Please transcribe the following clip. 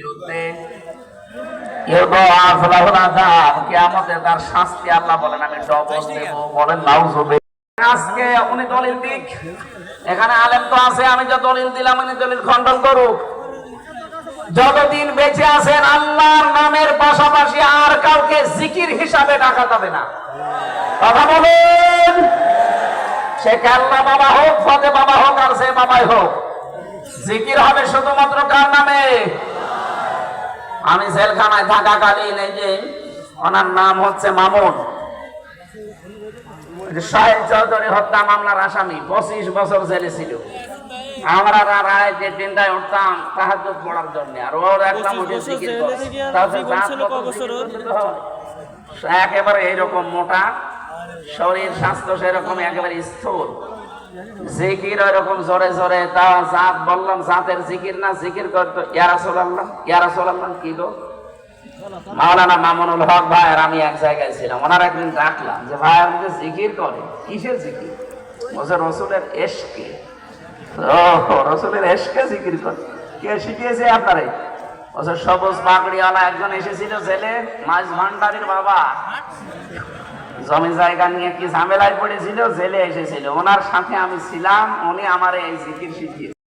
বিরুদ্ধে কিয়ামতে তার শাস্তি আল্লাহ বলেন আমি ডবল দেব। বলেন নাউজুবিল্লাহ। আজকে উনি দলিল দিক, এখানে আলেম তো আছে, আমি যে দলিল দিলাম উনি দলিল খণ্ডন করুক। যতদিন বেঁচে আছেন আল্লাহর নামের পাশাপাশি আর কাউকে জিকির হিসাবে ডাকা যাবে না। কথা বলেন। সে কাল্লা বাবা হোক, ফতে বাবা হোক, আর সে বাবাই হোক, জিকির হবে শুধুমাত্র কার নামে? আমি জেলখানায় থাকাকালীন এই যে ওনার নাম হচ্ছে মামুন, শাহেদ চৌধুরী হত্যা মামলার আসামি, 25 বছর জেলে ছিল। আমরা রায় যে চিন্তায় উঠতাম তাহাজ্জুদ পড়ার জন্য, আর ও দেখলাম একেবারে এইরকম মোটা শরীর, স্বাস্থ্য সেরকম একেবারে স্থূল, জিকির ওইরকম জোরে জোরে। তা জাত বললাম জাতের জিকির না, জিকির করতো ইয়া রাসূলুল্লাহ ইয়া রাসূলুল্লাহ। কি গো মাওলানা মামুনুল হক ভাই আর আমি এক জায়গায় ছিলাম, ওনার একদিন ডাকলাম যে ভাই আমাকে জিকির করে। কিসের জিকির? বলছে রসুলের এশকে। রসুলের এশকে জিকির করে? কে শিখিয়েছে আপনারে? বলছে সবুজ পাগড়িওয়ালা একজন এসেছিল জেলে, মাছ ভান্ডারির বাবা, জমি জায়গা নিয়ে কি ঝামেলায় পড়েছিল, জেলে এসেছিল, ওনার সাথে আমি ছিলাম, উনি আমার এই জিকির শিখিয়েছে।